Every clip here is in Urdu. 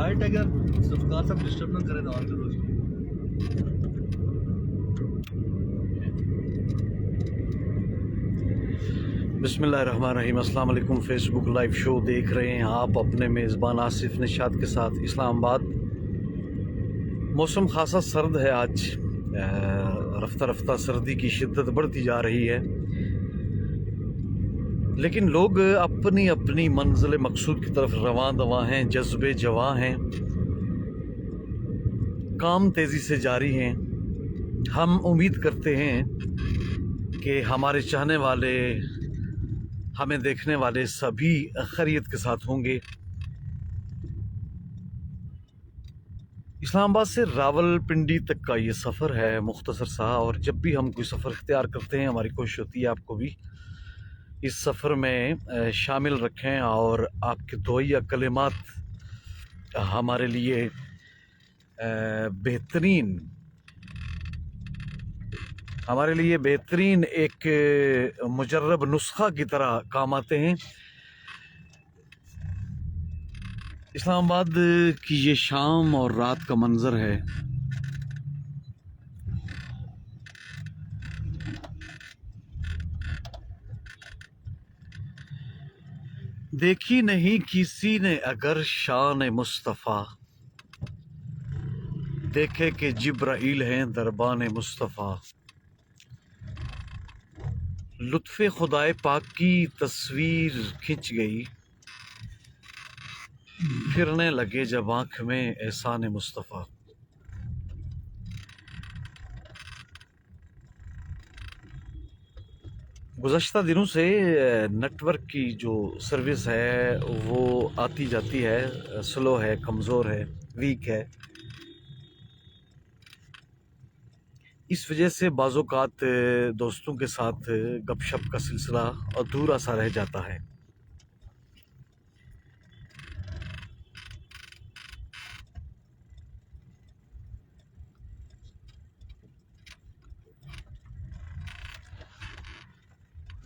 لائٹ اگر ذوالفقار صاحب ڈسٹرب نہ کرے تو آن کرو اس کو. بسم اللہ الرحمن الرحیم. السلام علیکم. فیس بک لائیو شو دیکھ رہے ہیں آپ اپنے میزبان آصف نشاط کے ساتھ اسلام آباد. موسم خاصا سرد ہے آج. رفتہ رفتہ سردی کی شدت بڑھتی جا رہی ہے، لیکن لوگ اپنی اپنی منزل مقصود کی طرف رواں دواں ہیں، جذبے جواں ہیں، کام تیزی سے جاری ہیں. ہم امید کرتے ہیں کہ ہمارے چاہنے والے، ہمیں دیکھنے والے سبھی خیریت کے ساتھ ہوں گے. اسلام آباد سے راول پنڈی تک کا یہ سفر ہے مختصر سا، اور جب بھی ہم کوئی سفر اختیار کرتے ہیں ہماری کوشش ہوتی ہے آپ کو بھی اس سفر میں شامل رکھیں، اور آپ کے دعائیہ کلمات ہمارے لیے بہترین ایک مجرب نسخہ کی طرح کام آتے ہیں. اسلام آباد کی یہ شام اور رات کا منظر ہے. دیکھی نہیں کسی نے اگر شان مصطفیٰ، دیکھے کہ جبرائیل ہیں دربان مصطفیٰ. لطف خدائے پاک کی تصویر کھنچ گئی، پھرنے لگے جب آنکھ میں احسان مصطفیٰ. گزشتہ دنوں سے نیٹ ورک کی جو سروس ہے وہ آتی جاتی ہے، سلو ہے، کمزور ہے، ویک ہے. اس وجہ سے بعض اوقات دوستوں کے ساتھ گپ شپ کا سلسلہ ادھورا سا رہ جاتا ہے.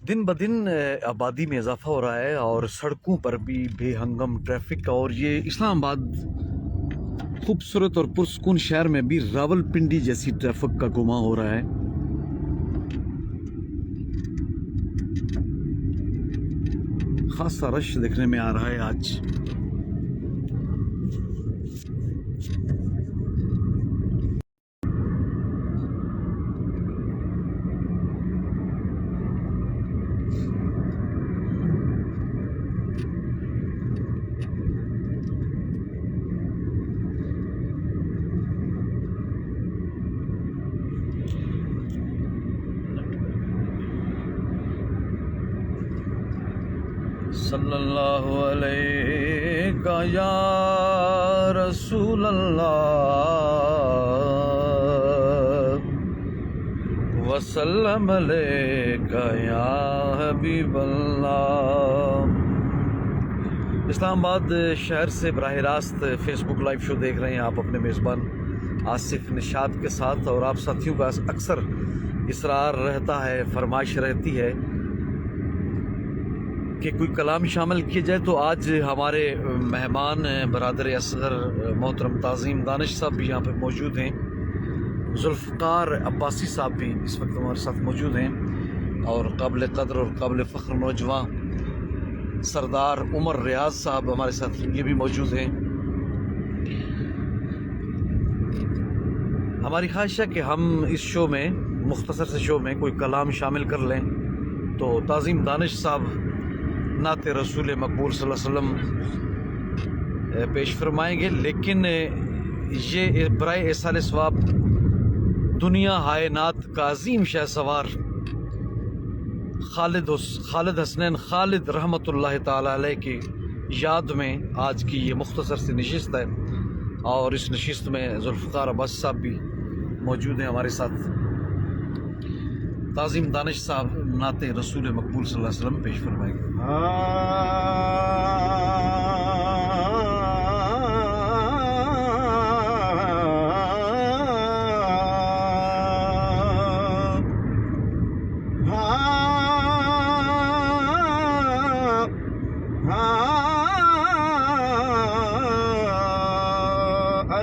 دن بدن آبادی میں اضافہ ہو رہا ہے، اور سڑکوں پر بھی بے ہنگم ٹریفک، اور یہ اسلام آباد خوبصورت اور پرسکون شہر میں بھی راول پنڈی جیسی ٹریفک کا گما ہو رہا ہے. خاصا رش دیکھنے میں آ رہا ہے آج. صلی اللہ علیہ یا رسول اللہ وسلم علیہ یا حبیب اللہ. اسلام آباد شہر سے براہ راست فیس بک لائیو شو دیکھ رہے ہیں آپ اپنے میزبان آصف نشاط کے ساتھ، اور آپ ساتھیوں کا اکثر اصرار رہتا ہے، فرمائش رہتی ہے کہ کوئی کلام شامل کیا جائے. تو آج ہمارے مہمان برادر اصغر محترم تعظیم دانش صاحب بھی یہاں پہ موجود ہیں، ذوالفقار عباسی صاحب بھی اس وقت ہمارے ساتھ موجود ہیں، اور قابل قدر اور قابل فخر نوجوان سردار عمر ریاض صاحب ہمارے ساتھ یہ بھی موجود ہیں. ہماری خواہش ہے کہ ہم اس شو میں، مختصر سے شو میں، کوئی کلام شامل کر لیں. تو تعظیم دانش صاحب نعت رسول مقبول صلی اللہ علیہ وسلم پیش فرمائیں گے، لیکن یہ برائے ایصال ثواب دنیا ہائے نعت کا عظیم شہ سوار خالد حسنین خالد رحمۃ اللہ تعالی علیہ کی یاد میں آج کی یہ مختصر سی نشست ہے، اور اس نشست میں ذوالفقار عباسی صاحب بھی موجود ہیں ہمارے ساتھ. تعظیم دانش صاحب نعت رسول مقبول صلی اللہ علیہ وسلم پیش فرمائیں گے.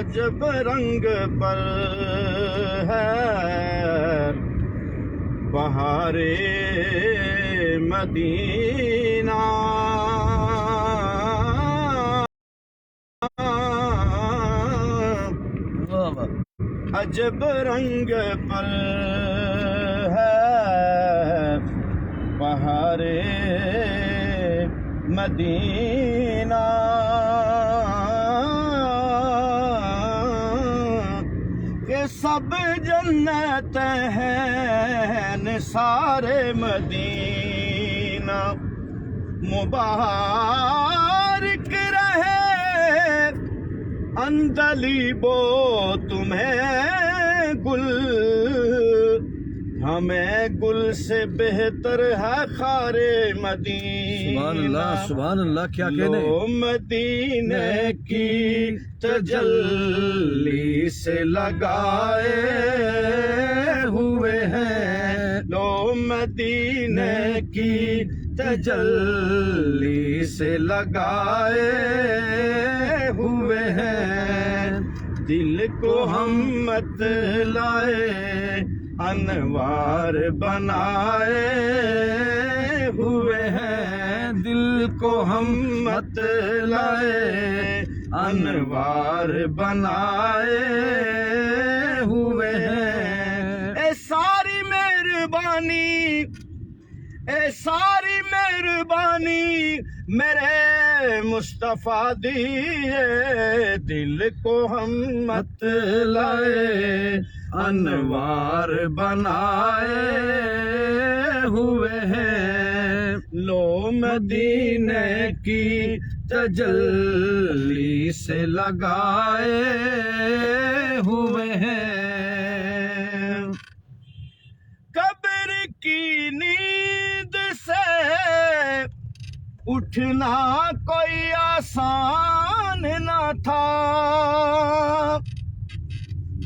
عجب رنگ پر ہے بہار مدینہ، عجب رنگ پر ہے بہار مدینہ، کہ سب جنت ہیں نثارِ مدینہ، مبارک رہے اندلیبو تمہیں گل، ہمیں گل سے بہتر ہے خار مدینہ۔ سبحان اللہ سبحان اللہ، کیا کہنے۔ لو مدینے کی تجلی سے لگائے ہوئے ہیں، لو مدینے کی تجلی سے لگائے ہوئے ہیں، دل کو ہم مت لائے انوار بنائے ہوئے ہیں، دل کو ہم مت لائے انوار بنائے ہوئے ہیں۔ اے ساری مہربانی، اے ساری مہربانی میرے مصطفیٰ دیے، دل کو ہم مت لائے انوار بنائے ہوئے ہیں، لو مدینے کی تجلی سے لگائے ہوئے ہیں۔ قبر کی نیند سے اٹھنا کوئی آسان نہ تھا،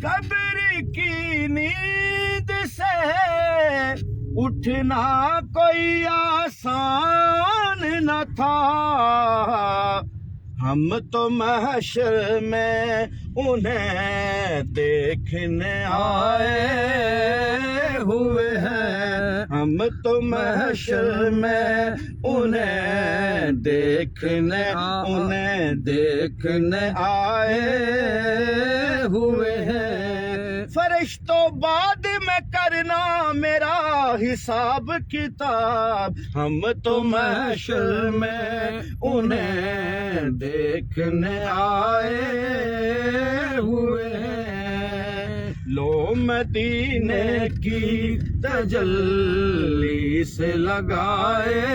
قبر کی نیند سے اٹھنا کوئی آسان نہ تھا، ہم تو محشر میں انہیں دیکھنے آئے ہوئے ہیں، ہم تو محشر میں انہیں دیکھنے آئے ہوئے ہیں۔ فرشتوں بعد میں کرنا میرا حساب کتاب، ہم تو محشر میں انہیں دیکھنے آئے ہوئے ہیں، لو مدینے کی تجلی سے لگائے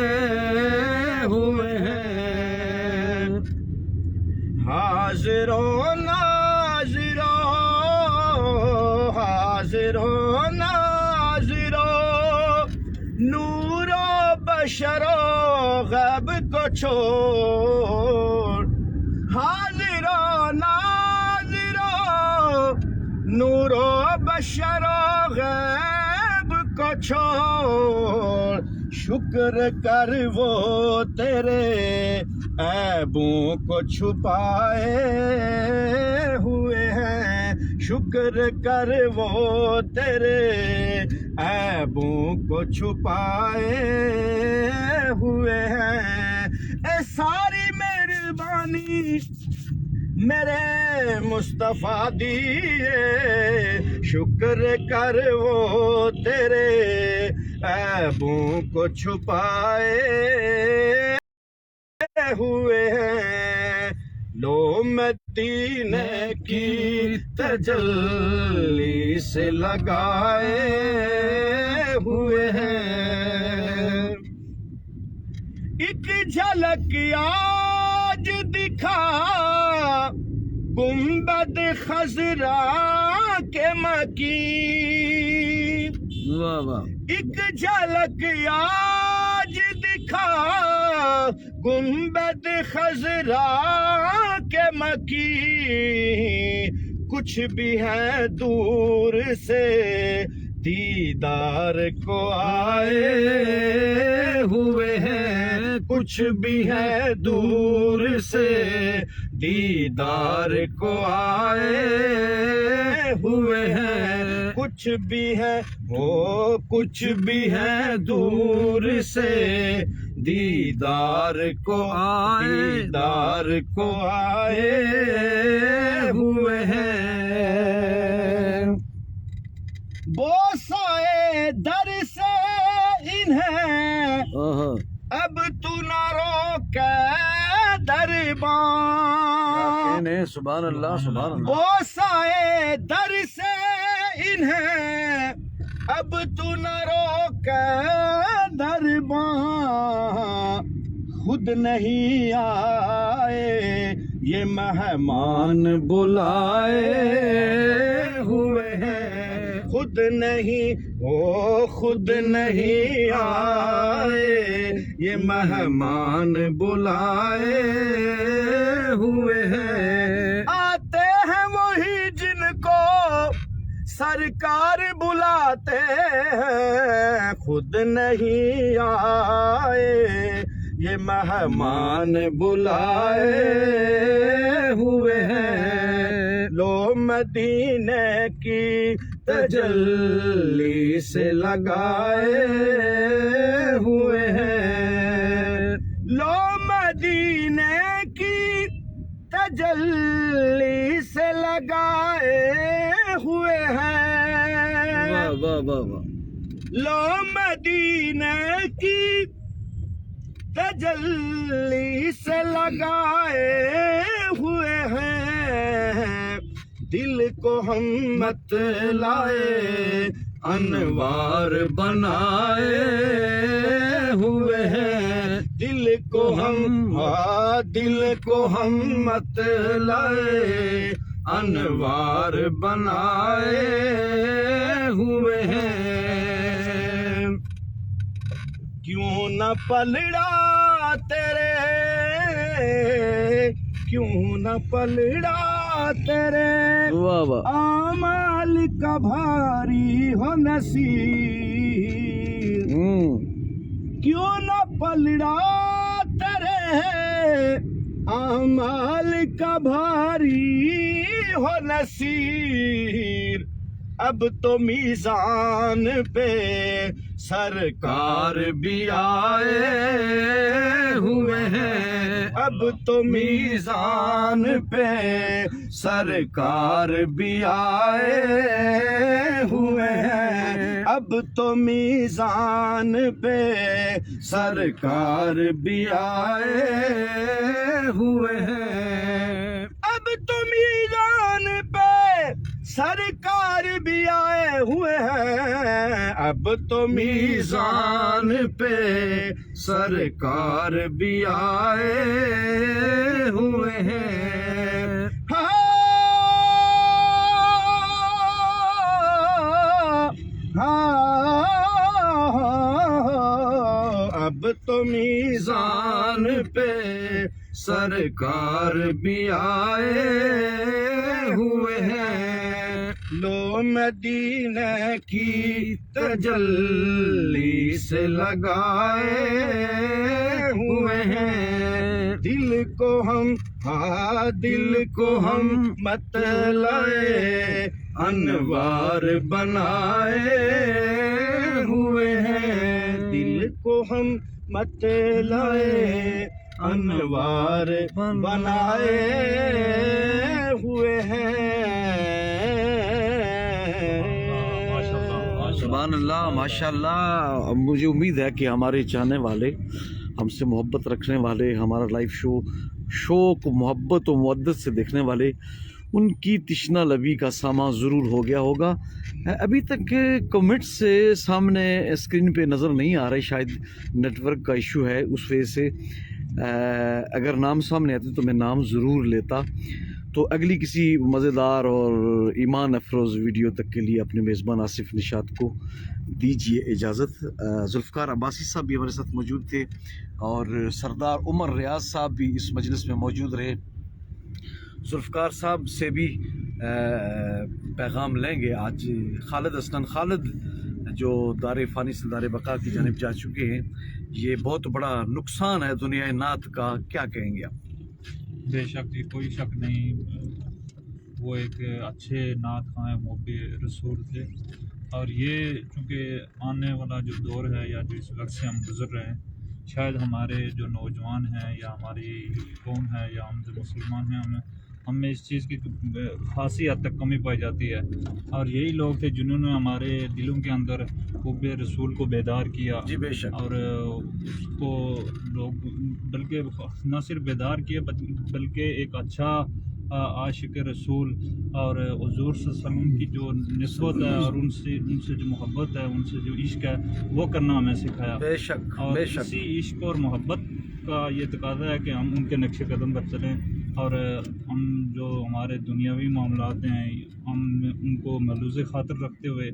ہوئے ہیں۔ حاضروں ناظروں، حاضروں ناظروں، نور و بشر و غیب کو چھوڑ، حاضروں ناظروں، نور و بشر و غیب کو چھوڑ، شکر کر وہ تیرے عیبوں کو چھپائے ہوئے ہیں، شکر کر وہ تیرے عیبوں کو چھپائے ہوئے ہیں۔ اے ساری مہربانی میرے مصطفیٰ دیے، شکر کر وہ تیرے عیبوں کو چھپائے ہوئے ہیں، لو مدینے کی تجلی سے لگائے ہوئے ہیں۔ ایک جھلک آج دکھا گنبد خضرا کے مکین، واہ واہ، ایک جھلک آج دکھا گنبد خضرا کے مکین، کچھ بھی ہے دور سے دیدار کو آئے ہوئے ہیں، کچھ بھی ہے دور سے دیدار کو آئے ہوئے ہیں. کچھ بھی ہے وہ کچھ بھی ہے دور سے دیدار کو دیدار کو آئے ہوئے ہیں. بوسائے در سے انہیں اب تو نہ روکے دربان. سبحان اللہ سبحان اللہ. بوسائے در سے انہیں اب تو نہ روکے دربان. خود نہیں آئے یہ مہمان بلائے ہوئے ہیں. خود نہیں وہ خود نہیں آئے یہ مہمان بلائے ہوئے ہیں. آتے ہیں وہی جن کو سرکار بلاتے ہیں. خود نہیں آئے یہ مہمان بلائے ہوئے ہیں. لو مدینے کی تجلی سے لگائے ہوئے ہیں. لو مدینے کی تجلی سے لگائے ہوئے ہیں. لو مدینے کی تجلی سے لگائے ہوئے ہیں. دل کو ہم مت لائے انوار بنائے ہوئے ہیں. دل کو ہم مت لائے انوار بنائے ہوئے ہیں. کیوں نہ پلڑا تیرے کیوں نہ پلڑا تیرے اعمال کا بھاری ہو نصیب. کیوں نہ پلڑا تیرے اعمال کا بھاری ہو نصیب. اب تو میزان پہ سرکار بھی آئے ہوئے ہیں. اب تو میزان پہ سرکار بھی آئے ہوئے ہیں. اب تو میزان پہ سرکار بھی آئے ہوئے ہیں. اب تو میزان پہ سرکار بھی آئے ہوئے ہیں. اب تو میزان پہ سرکار بھی آئے ہوئے ہیں. اب تو میزان پہ سرکار بھی آئے ہوئے ہیں. لو مدینہ کی تجلی سے لگائے ہوئے ہیں. دل کو ہم مت لائے انوار بنائے ہوئے ہیں. دل کو ہم مت لائے انوار بنائے ہوئے ہیں. سبحان اللہ ماشاء اللہ. مجھے امید ہے کہ ہمارے چاہنے والے ہم سے محبت رکھنے والے ہمارا لائیو شوق محبت و مودت سے دیکھنے والے ان کی تشنہ لبی کا سامان ضرور ہو گیا ہوگا. ابھی تک کمنٹ سے سامنے اسکرین پہ نظر نہیں آ رہے. شاید نیٹ ورک کا ایشو ہے اس وجہ سے. اگر نام سامنے آتے تو میں نام ضرور لیتا. تو اگلی کسی مزیدار اور ایمان افروز ویڈیو تک کے لیے اپنے میزبان آصف نشاط کو دیجیے اجازت. ذوالفقار عباسی صاحب بھی ہمارے ساتھ موجود تھے اور سردار عمر ریاض صاحب بھی اس مجلس میں موجود رہے. ذوالفقار صاحب سے بھی پیغام لیں گے. آج خالد اسنان خالد جو دار فانی سے دار بقا کی جانب جا چکے ہیں. یہ بہت بڑا نقصان ہے دنیا نعت کا. کیا کہیں گے آپ؟ بے شک جی کوئی شک نہیں، وہ ایک اچھے نعت خواہ محب رسول تھے، اور یہ چونکہ آنے والا جو دور ہے یا جو اس وقت سے ہم گزر رہے ہیں، شاید ہمارے جو نوجوان ہیں یا ہماری قوم ہے یا ہم جو مسلمان ہیں ہم میں اس چیز کی خاصی حد تک کمی پائی جاتی ہے، اور یہی لوگ تھے جنہوں نے ہمارے دلوں کے اندر حب رسول کو بیدار کیا، جی بے شک، اور اس کو لوگ بلکہ نہ صرف بیدار کیے بلکہ ایک اچھا عاشق رسول اور حضور صلی اللہ علیہ وسلم کی جو نسبت ہے اور ان سے جو محبت ہے، ان سے جو عشق ہے وہ کرنا ہمیں سکھایا، بے شک اور بے شک، اسی عشق اور محبت کا یہ تقاضا ہے کہ ہم ان کے نقش قدم پر چلیں، اور ہم جو ہمارے دنیاوی معاملات ہیں ہم ان کو ملحوظ خاطر رکھتے ہوئے،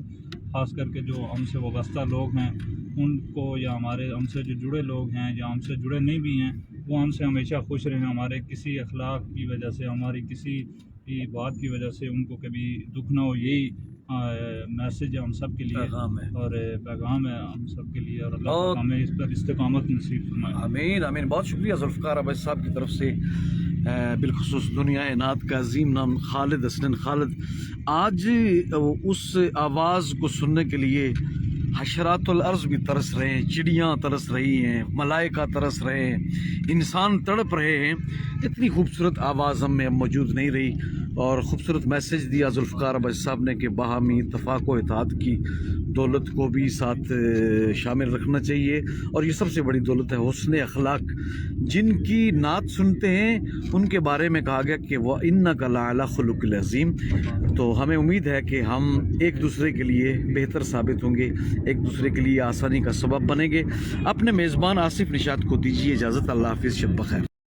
خاص کر کے جو ہم سے وابستہ لوگ ہیں ان کو، یا ہم سے جو جڑے لوگ ہیں یا ہم سے جڑے نہیں بھی ہیں، وہ ہم سے ہمیشہ خوش رہیں، ہمارے کسی اخلاق کی وجہ سے، ہماری کسی بات کی وجہ سے ان کو کبھی دکھ نہ ہو، یہی میسج ہے ہم سب کے لیے، پیغام ہے، اور پیغام ہے ہم سب کے لیے، اور اللہ اور تعالیٰ ہمیں اس پر استقامت نصیب فرمائے۔ آمین آمین۔ بہت شکریہ ذوالفقار عباسی صاحب کی طرف سے، بالخصوص دنیا نعت کا عظیم نام خالد حسنین خالد۔ آج اس آواز کو سننے کے لیے حشرات الارض بھی ترس رہے ہیں، چڑیاں ترس رہی ہیں، ملائکہ ترس رہے ہیں، انسان تڑپ رہے ہیں۔ اتنی خوبصورت آواز ہم میں اب موجود نہیں رہی، اور خوبصورت میسج دیا ذوالفقار عباسی صاحب نے کہ باہمی اتفاق و اتحاد کی دولت کو بھی ساتھ شامل رکھنا چاہیے، اور یہ سب سے بڑی دولت ہے حسن اخلاق۔ جن کی نعت سنتے ہیں ان کے بارے میں کہا گیا کہ وَإِنَّكَ لَعَلَىٰ خُلُقٍ الْعَظِيمٍ۔ تو ہمیں امید ہے کہ ہم ایک دوسرے کے لیے بہتر ثابت ہوں گے، ایک دوسرے کے لیے آسانی کا سبب بنیں گے۔ اپنے میزبان آصف نشاط کو دیجیے اجازت، اللہ حافظ، شب بخیر۔